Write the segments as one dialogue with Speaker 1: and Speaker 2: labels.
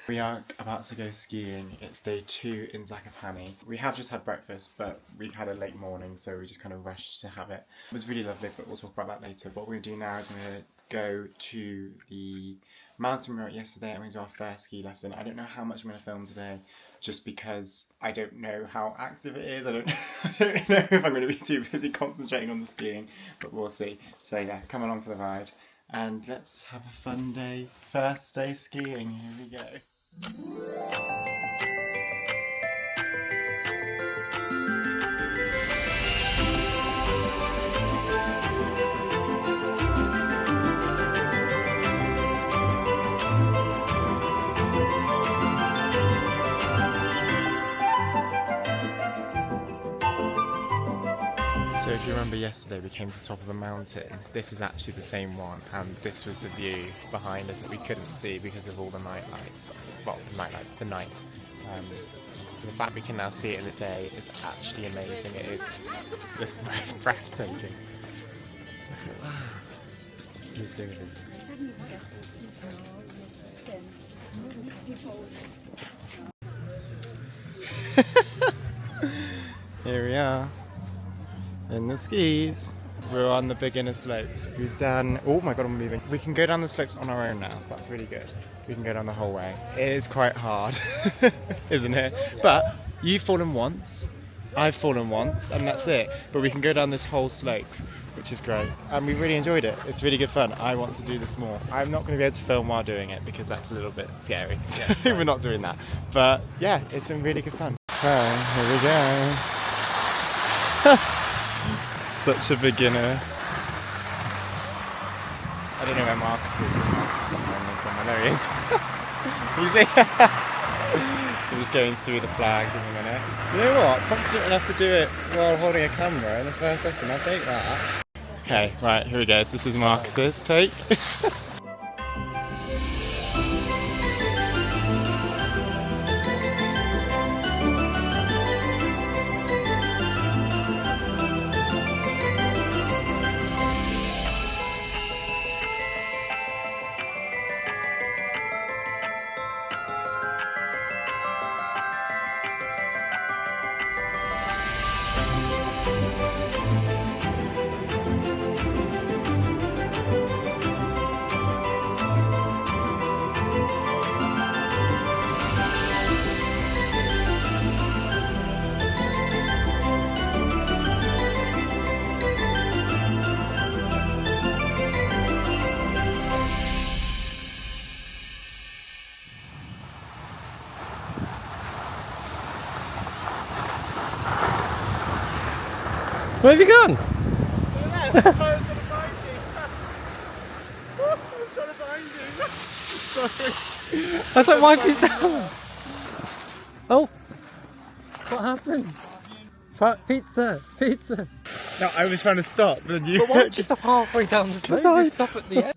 Speaker 1: We are about to go skiing. It's day 2 in Zakopane. We have just had breakfast, but we had a late morning, so we just kind of rushed to have it. It was really lovely, but we'll talk about that later. What we're going to do now is we're going to go to the mountain we were at yesterday and we're going to do our first ski lesson. I don't know how much I'm going to film today, just because I don't know how active it is. I don't know if I'm going to be too busy concentrating on the skiing, but we'll see. So yeah, come along for the ride and let's have a fun day. First day skiing, here we go. So if you remember yesterday we came to the top of a mountain, this is actually the same one, and this was the view behind us that we couldn't see because of all the night lights. Well, the night lights, the night. So the fact we can now see it in the day is actually amazing. It is just breathtaking. Look at that. Who's doing it? Here we are. In the skis. We're on the beginner slopes. We've done, oh my god, I'm moving. We can go down the slopes on our own now, so that's really good. We can go down the whole way. It is quite hard, isn't it? But you've fallen once, I've fallen once, and that's it. But we can go down this whole slope, which is great. And we really enjoyed it. It's really good fun. I want to do this more. I'm not going to be able to film while doing it because that's a little bit scary. So we're not doing that. But yeah, it's been really good fun. Okay, here we go. Such a beginner. I don't know where Marcus is, but Marcus is behind me somewhere. There he is. You see? So we're just going through the flags in a minute. You know what? Confident enough to do it while holding a camera in the first lesson. I'll take that. Okay, right, here we go. So this is Marcus's take.
Speaker 2: Where have you gone?
Speaker 1: I was trying to find you. I was trying to find you. Sorry.
Speaker 2: I was like, why have you sound? Oh, what happened? Pizza, pizza.
Speaker 1: No, I was trying to stop, but then you.
Speaker 2: But why don't you stop halfway down the slope? You stop at the end.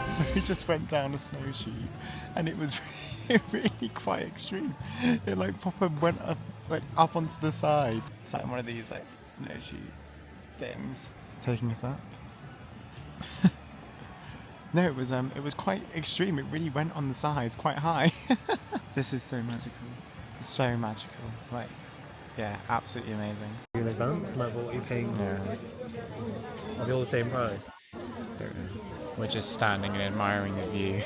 Speaker 1: So we just went down a snowshoe and it was really quite extreme. It like proper went up onto the side. It's like one of these like snowshoe things taking us up. No, it was quite extreme. It really went on the sides quite high. This is so magical. It's so magical. Like, yeah, absolutely amazing.
Speaker 2: In advance, like what you're paying for?
Speaker 1: Yeah.
Speaker 2: Are they all the same price?
Speaker 1: We're just standing and admiring the view.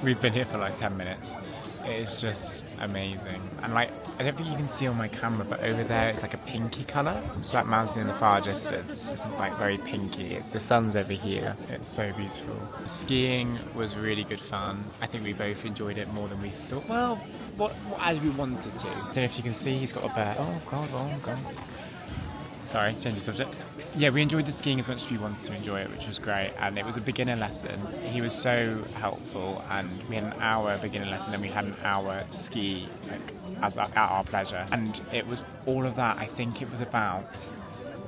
Speaker 1: We've been here for like 10 minutes. It is just amazing. And like, I don't think you can see on my camera, but over there it's like a pinky colour. It's like mountain in the far distance. It's like very pinky. The sun's over here. It's so beautiful. The skiing was really good fun. I think we both enjoyed it more than we thought. Well, what as we wanted to. I don't know if you can see, he's got a bear. Oh god. Sorry, change the subject. Yeah, we enjoyed the skiing as much as we wanted to enjoy it, which was great. And it was a beginner lesson. He was so helpful, and we had an hour beginner lesson, and we had an hour to ski at our pleasure. And it was all of that. I think it was about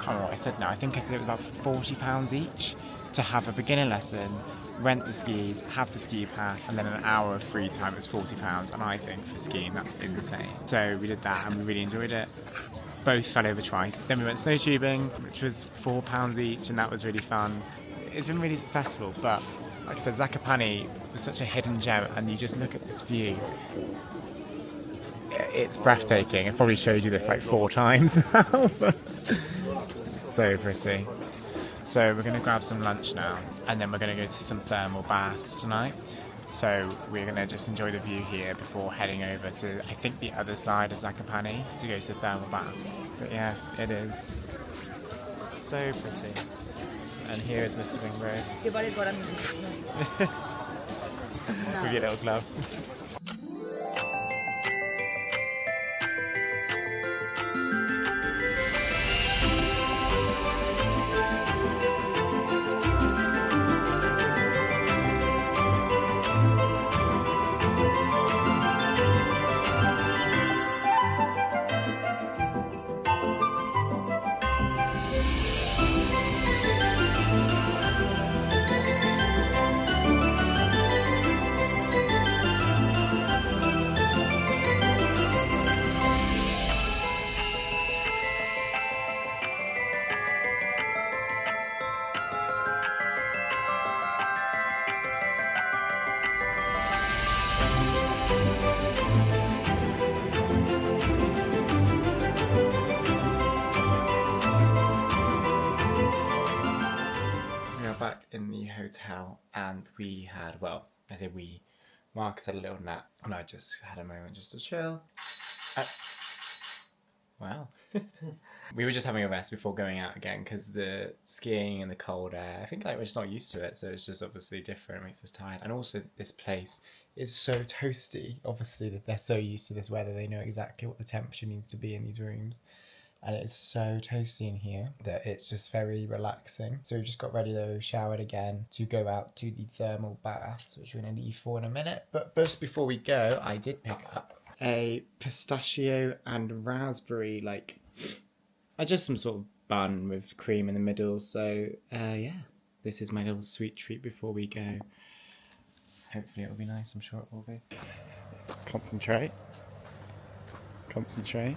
Speaker 1: can't remember what I said now. I think I said it was about £40 each to have a beginner lesson, rent the skis, have the ski pass, and then an hour of free time is £40. And I think for skiing, that's insane. So we did that and we really enjoyed it. Both fell over twice. Then we went snow tubing, which was £4 each, and that was really fun. It's been really successful, but like I said, Zakopane was such a hidden gem, and you just look at this view. It's breathtaking. I've probably showed you this like 4 times now, but it's so pretty. So we're going to grab some lunch now, and then we're going to go to some thermal baths tonight. So we're going to just enjoy the view here before heading over to, I think, the other side of Zakopane to go to thermal baths. But yeah, it is so pretty. And here is Mr. Wingrove with your little glove. Back in the hotel, and we had, well, I think Marcus had a little nap, and I just had a moment just to chill. Wow. We were just having a rest before going out again, because the skiing and the cold air, I think like we're just not used to it, so it's just obviously different, it makes us tired. And also this place is so toasty, obviously that they're so used to this weather, they know exactly what the temperature needs to be in these rooms. And it's so toasty in here that it's just very relaxing. So we just got ready though, showered again to go out to the thermal baths, which we're going to leave for in a minute. But just before we go, I did pick up a pistachio and raspberry, like, just some sort of bun with cream in the middle. So yeah, this is my little sweet treat before we go. Hopefully it'll be nice, I'm sure it will be. Concentrate. Concentrate.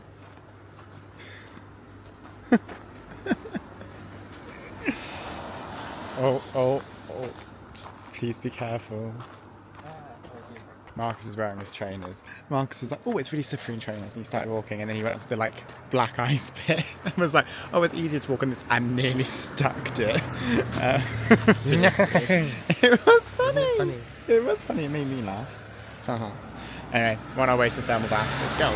Speaker 1: Oh, please be careful. Marcus is wearing his trainers. Marcus was like, oh, it's really slippery in trainers, and he started walking, and then he went to the like black ice pit and was like, oh, it's easier to walk on this, and nearly stuck it. It was funny. It was funny, it made me laugh. Anyway, we're on our way to the thermal baths, let's go.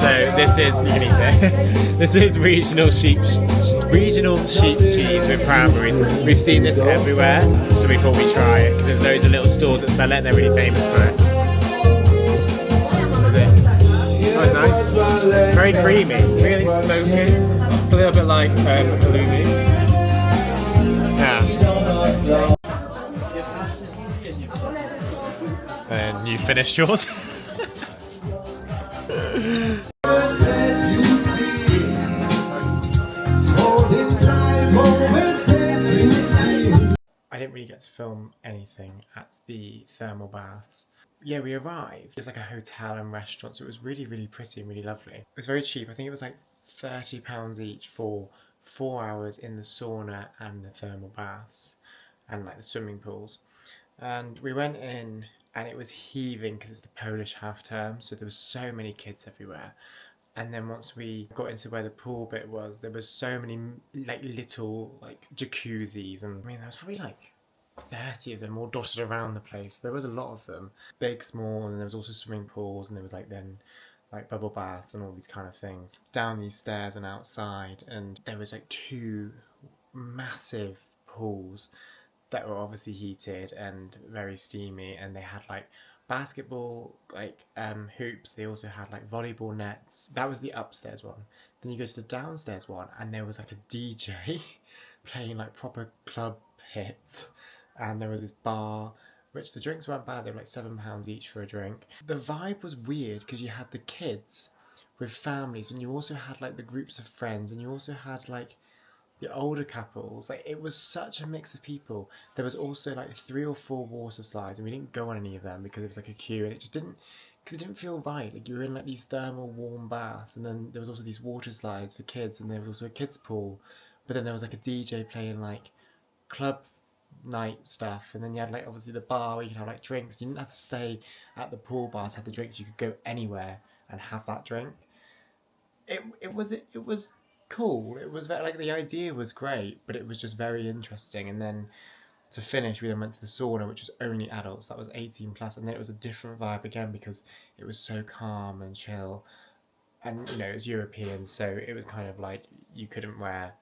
Speaker 1: So this is, you can eat it. This is regional sheep cheese with cranberries. We've seen this everywhere, so we thought we'd try it because there's loads of little stores that sell it and they're really famous for it. Oh, it's nice. Very creamy, really smoky. It's a little bit like halloumi. Yeah. And you finished yours? I didn't really get to film anything at the thermal baths. Yeah, we arrived. It was like a hotel and restaurant, so it was really, really pretty and really lovely. It was very cheap. I think it was like £30 each for 4 hours in the sauna and the thermal baths and like the swimming pools. And we went in and it was heaving because it's the Polish half term, so there were so many kids everywhere. And then once we got into where the pool bit was, there was so many like little like jacuzzis, and I mean there was probably like 30 of them all dotted around the place. There was a lot of them, big, small, and there was also swimming pools, and there was like then like bubble baths and all these kind of things. Down these stairs and outside, and there was like 2 massive pools that were obviously heated and very steamy, and they had like basketball like hoops. They also had like volleyball nets. That was the upstairs one. Then you go to the downstairs one, and there was like a DJ playing like proper club hits, and there was this bar, which the drinks weren't bad. They were like £7 each for a drink. The vibe was weird because you had the kids with families, and you also had like the groups of friends, and you also had like the older couples. Like, it was such a mix of people. There was also like 3 or 4 water slides, and we didn't go on any of them because it was like a queue, and it just didn't, because it didn't feel right. Like, you were in like these thermal warm baths, and then there was also these water slides for kids, and there was also a kids pool, but then there was like a DJ playing like club night stuff, and then you had like obviously the bar where you could have like drinks. You didn't have to stay at the pool bar to have the drinks. You could go anywhere and have that drink. It was cool. It was very, like, the idea was great, but it was just very interesting. And then to finish, we then went to the sauna, which was only adults. That was 18 plus, and then it was a different vibe again because it was so calm and chill. And you know, it was European, so it was kind of like you couldn't wear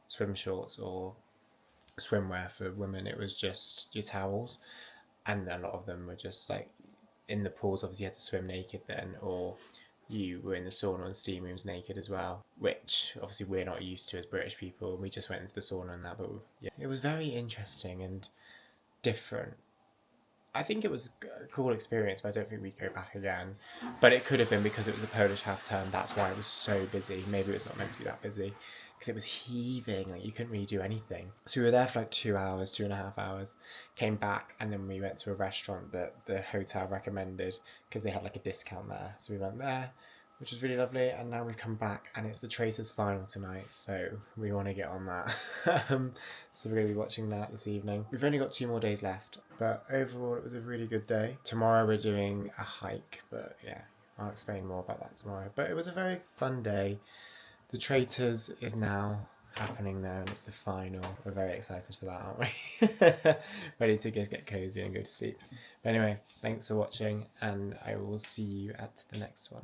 Speaker 1: swim shorts or swimwear for women. It was just your towels, and a lot of them were just like in the pools. Obviously, you had to swim naked then, or you were in the sauna and steam rooms naked as well, which obviously we're not used to as British people. We just went into the sauna and that, but yeah, it was very interesting and different. I think it was a cool experience, but I don't think we'd go back again. But it could have been because it was a Polish half term. That's why it was so busy. Maybe it was not meant to be that busy because it was heaving. Like, you couldn't really do anything. So we were there for like 2 hours, 2.5 hours. Came back, and then we went to a restaurant that the hotel recommended because they had like a discount there. So we went there, which was really lovely. And now we've come back, and it's the Traitors final tonight, so we want to get on that. So we're going to be watching that this evening. We've only got 2 more days left, but overall it was a really good day. Tomorrow we're doing a hike, but yeah, I'll explain more about that tomorrow. But it was a very fun day. The Traitors is now happening there, and it's the final. We're very excited for that, aren't we? Ready to just get cozy and go to sleep. But anyway, thanks for watching, and I will see you at the next one.